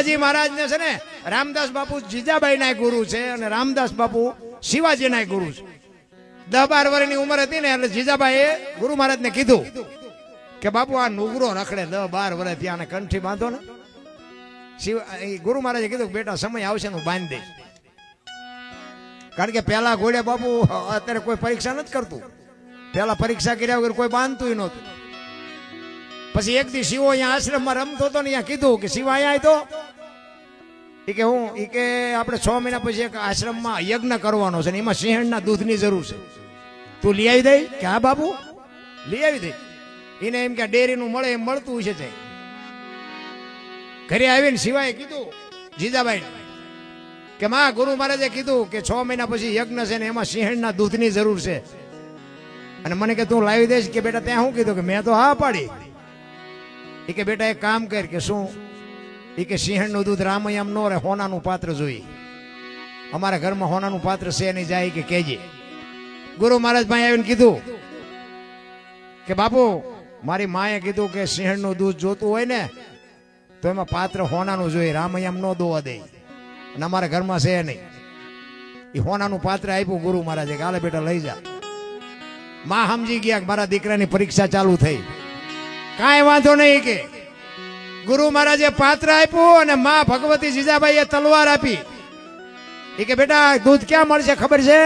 શિવાજી મહારાજ ને છે ને રામદાસ બાપુ જીજાબાઈ ના ગુરુ છે અને રામદાસ બાપુ શિવાજી ના ગુરુ છે. 10-12 વર્ષની ઉંમર હતી ને એટલે જીજાબાઈએ ગુરુ મહારાજ ને કીધું કે બાપુ આ નુગરો રખડે 10-12 વર્ષ ત્યાં કંઠી બાંધો ને. ગુરુ મહારાજે કીધું કે બેટા સમય આવશે હું બાંધી દઈશ. કારણ કે પેલા ઘોડે બાપુ અત્યારે કોઈ પરીક્ષા નથી કરતું. પેલા પરીક્ષા કર્યા વગર કોઈ બાંધતું નહોતું. પછી એક દી શિવો અહીંયા આશ્રમમાં રમતો હતો ને અહીંયા કીધું કે શિવા અહીંયા તો કે હું કે આપણે 6 મહિના પછી એક આશ્રમમાં યજ્ઞ કરવાનો છે ને એમાં સિંહણના દૂધની જરૂર છે, તું લઈ આવી દઈ કે હા બાપુ લઈ આવી દઈ. એને એમ કે ડેરીનું મળે એમ મળતું છે. તે ઘરે આવીને શિવાએ કીધું જીજાબાઈ કે માં ગુરુ મહારાજે કીધું કે 6 મહિના પછી યજ્ઞ છે ને એમાં સિંહણના દૂધની જરૂર છે અને મને કે તું લાવી દઈશ કે બેટા ત્યાં શું કીધું કે મેં તો હા પાડી. એ કે બેટા એક કામ કર કે શું એ કે સિંહણનું દૂધ રામયમ નો રે, હોનાનું પાત્ર જોઈએ. અમારા ઘરમાં હોનાનું પાત્ર છે નહીં, જાય કે કહેજે. ગુરુ મહારાજ ભાઈ આવીને કીધું કે બાપુ મારી માએ કીધું કે સિંહણનું દૂધ જોતું હોય ને તો એમાં પાત્ર હોનાનું જોઈએ, રામયમ નો દોવા દે અને અમારા ઘરમાં છે નહીં. એ હોનાનું પાત્ર આપ્યું ગુરુ મહારાજે કે હાલે બેટા લઈ જા. માં સમજી ગયા કે મારા દીકરાની પરીક્ષા ચાલુ થઈ. કાંઈ વાંધો નહીં કે ગુરુ મહારાજે પાત્ર આપ્યું અને માં ભગવતી જીજાબાઈએ તલવાર આપી. એ કે બેટા દૂધ ક્યાં મળશે ખબર છે?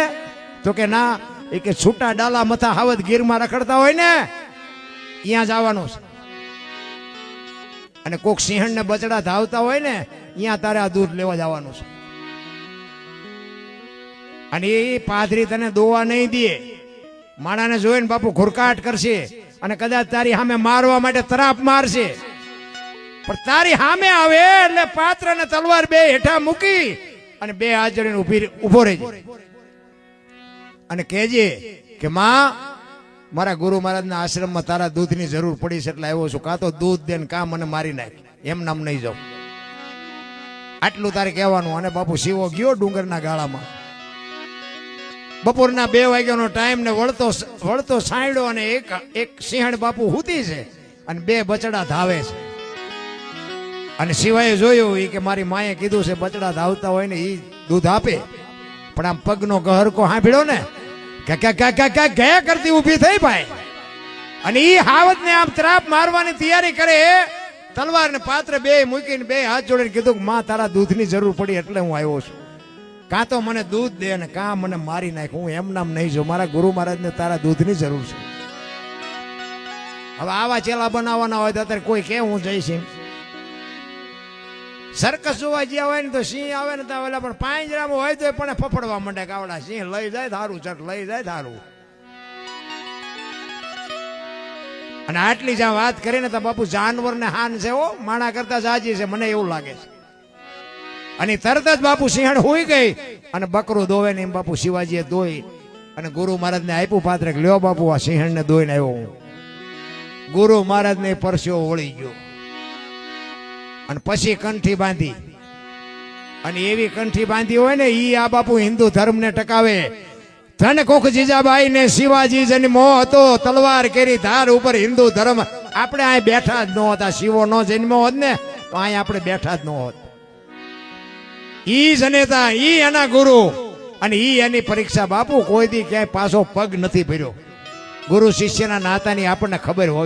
તો કે ના. એ કે છૂટા ડાલા મથા હાવત ગીરમાં રખડતા હોય ને ત્યાં જવાનું છે અને કોક સિંહણ ને બચડા ધાવતા હોય ને ત્યાં તારે આ દૂધ લેવા જવાનું છે. અને એ પાદરી તને દોવા નહીં દે. માણાને જોઈને બાપુ ઘુરકાટ કરશે અને કદાચ તારી સામે મારવા માટે તરાપ મારશે, પણ તારી સામે આવે એટલે પાત્ર ને તલવાર બે હેઠા મૂકી અને બે હાથ જોડીને ઉભો રહેજે અને કહેજે કે માં મારા ગુરુ મહારાજના આશ્રમમાં તારા દૂધની જરૂર પડી છે એટલે આવ્યો છું. કાં તો દૂધ દે ને કાં મને મારી નાખ, એમ નામ નહીં જાઉં. આટલું તારે કહેવાનું. અને બાપુ શિવો ગયો ડુંગરના ગાળામાં. બપોરના 2 વાગ્યાનો ટાઈમ ને વળતો સાંયડો અને એક સિંહણ બાપુ હૂતી છે અને 2 બચડા ધાવે છે. અને શિવાએ જોયું કે મારી માએ કીધું છે બચડા ધાવતા હોય ને એ દૂધ આપે, પણ આમ પગનો ગહરકો સાંભળ્યો ને ગયા કરતી ઊભી થઈ ભાઈ. અને એ હાવત ને આમ ત્રાપ મારવાની તૈયારી કરે. તલવાર ને પાત્ર 2 મૂકીને 2 હાથ જોડીને કીધું કે માં તારા દૂધની જરૂર પડી એટલે હું આવ્યો છું. કાં તો મને દૂધ દે ને કાં મને મારી નાખ, હું એમ નામ નહીં જો. મારા ગુરુ મહારાજને તારા દૂધની જરૂર છે. હવે આવા ચેલા બનાવવાના હોય તો અત્યારે કોઈ કે હું જઈશ. સર્કસ જોવા જ્યાં હોય ને તો સિંહ આવે ને તો પણ પાંજરામાં હોય તો પણ ફફડવા માંડે કાવડા. સિંહ લઈ જાય થારું, ચટ લઈ જાય થારું. અને આટલી જ્યાં વાત કરીને તો બાપુ જાનવર ને હાન છે હો, માણા કરતા જાજી છે મને એવું લાગે છે. અને તરત જ બાપુ સિંહણ હોઈ ગઈ અને બકરું દોવે ને એમ બાપુ શિવાજીએ દોઈ અને ગુરુ મહારાજને આપ્યું પાત્ર કે લ્યો બાપુ આ સિંહણને દોઈને આવ્યો હું. ગુરુ મહારાજને પરસ્યો વળી ગયો અને પછી કંઠી બાંધી. અને એવી કંઠી બાંધી હોય ને ઈ આ બાપુ હિન્દુ ધર્મને ટકાવે. ધન કોક જીજાબાઈ ને શિવાજી જન્મો હતો, તલવાર કેરી ધાર ઉપર હિન્દુ ધર્મ. આપણે અહીં બેઠા જ ન હતા. શિવો નો જન્મો હોત ને તો અહીં આપણે બેઠા જ ન હોત. ઈ જનેતા, ઈ એના ગુરુ અને ઈ એની પરીક્ષા. બાપુ કોઈ દી ક્યાંય પાછો પગ નથી ભર્યો. ગુરુ શિષ્યના નાતાની આપણને ખબર હોય.